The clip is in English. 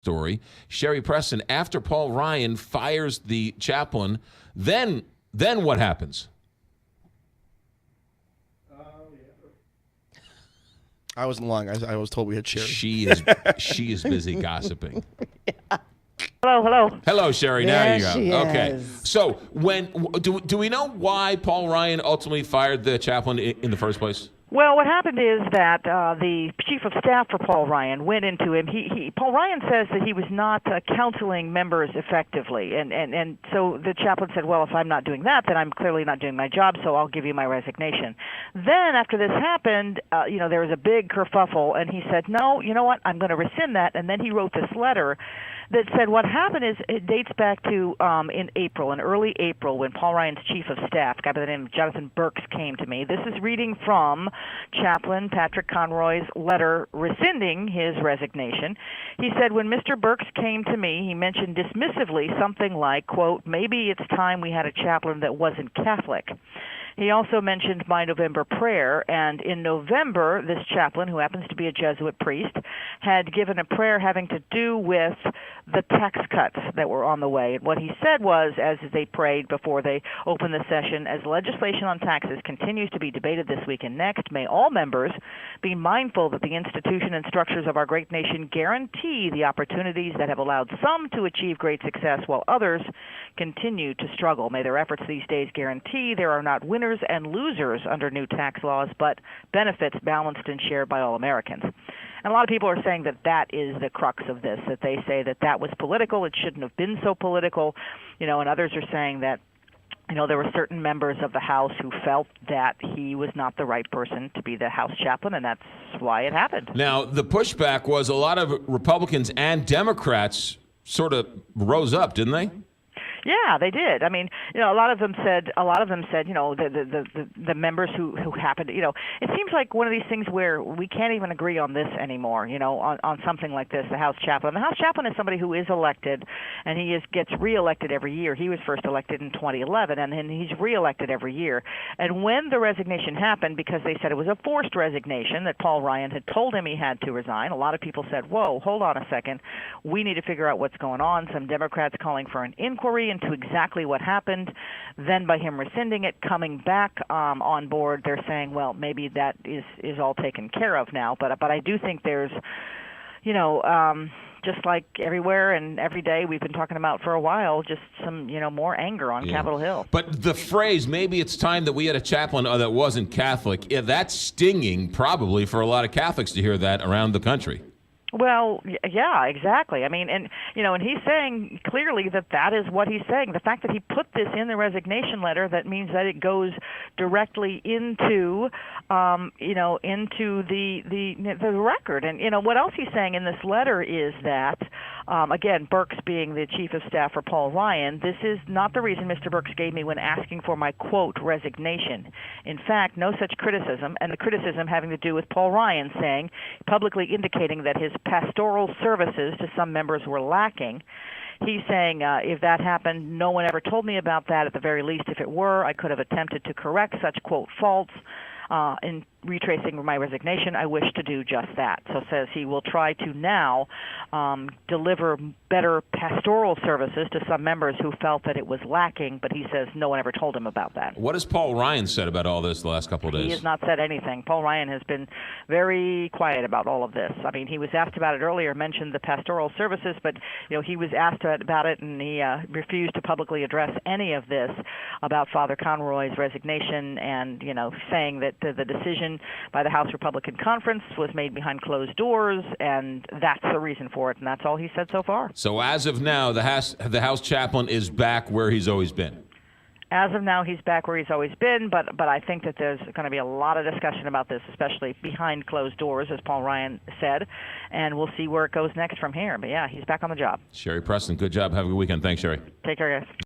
story. Sherry Preston, after Paul Ryan fires the chaplain, then what happens? I wasn't lying. I was told we had Sherry. She is busy gossiping. Hello, Sherry. There Now she you go. Okay. is. So do we know why Paul Ryan ultimately fired the chaplain in the first place? Well, what happened is that the chief of staff for Paul Ryan went into him. Paul Ryan says that he was not counseling members effectively, and so the chaplain said, well, if I'm not doing that, then I'm clearly not doing my job, so I'll give you my resignation. Then after this happened, there was a big kerfuffle, and he said, no, you know what, I'm going to rescind that, and then he wrote this letter that said what happened is it dates back to in early April, when Paul Ryan's chief of staff, a guy by the name of Jonathan Burks, came to me. This is reading from Chaplain Patrick Conroy's letter rescinding his resignation. He said, when Mr. Burks came to me, he mentioned dismissively something like, quote, maybe it's time we had a chaplain that wasn't Catholic. He also mentioned my November prayer, and in November, this chaplain, who happens to be a Jesuit priest, had given a prayer having to do with the tax cuts that were on the way. And what he said was, as they prayed before they opened the session, as legislation on taxes continues to be debated this week and next, may all members be mindful that the institution and structures of our great nation guarantee the opportunities that have allowed some to achieve great success while others continue to struggle. May their efforts these days guarantee there are not winners and losers under new tax laws, but benefits balanced and shared by all Americans. And a lot of people are saying that that is the crux of this, that they say that that was political, it shouldn't have been so political, and others are saying that there were certain members of the House who felt that he was not the right person to be the House chaplain, and that's why it happened. Now, the pushback was a lot of Republicans and Democrats sort of rose up, didn't they? Yeah, they did. I mean, a lot of them said, the members who happened, it seems like one of these things where we can't even agree on this anymore, on something like this, the House chaplain. The House chaplain is somebody who is elected, and he gets reelected every year. He was first elected in 2011, and then he's reelected every year. And when the resignation happened, because they said it was a forced resignation, that Paul Ryan had told him he had to resign, a lot of people said, whoa, hold on a second, we need to figure out what's going on. Some Democrats calling for an inquiry into exactly what happened. Then by him rescinding it, coming back on board, they're saying, well, maybe that is all taken care of now. But I do think there's, just like everywhere and every day we've been talking about for a while, just some, more anger on Capitol Hill. But the phrase, maybe it's time that we had a chaplain that wasn't Catholic, that's stinging probably for a lot of Catholics to hear that around the country. Well, yeah, exactly. I mean, and he's saying clearly that is what he's saying. The fact that he put this in the resignation letter, that means that it goes directly into, into the record. And what else he's saying in this letter is that, again, Burks being the chief of staff for Paul Ryan, this is not the reason Mr. Burks gave me when asking for my, quote, resignation. In fact, no such criticism, and the criticism having to do with Paul Ryan saying, publicly indicating that his pastoral services to some members were lacking. He's saying, if that happened, no one ever told me about that. At the very least, if it were, I could have attempted to correct such, quote, faults. In retracing my resignation, I wish to do just that. So says he will try to now deliver better pastoral services to some members who felt that it was lacking, but he says no one ever told him about that. What has Paul Ryan said about all this the last couple of days? He has not said anything. Paul Ryan has been very quiet about all of this. I mean, he was asked about it earlier, mentioned the pastoral services, but he was asked about it, and he refused to publicly address any of this about Father Conroy's resignation, and saying that the decision by the House Republican Conference was made behind closed doors, and that's the reason for it, and that's all he said so far. So as of now, the House chaplain is back where he's always been. As of now, he's back where he's always been, but I think that there's going to be a lot of discussion about this, especially behind closed doors, as Paul Ryan said, and we'll see where it goes next from here. But yeah, he's back on the job. Sherry Preston, good job. Have a good weekend. Thanks, Sherry. Take care, guys.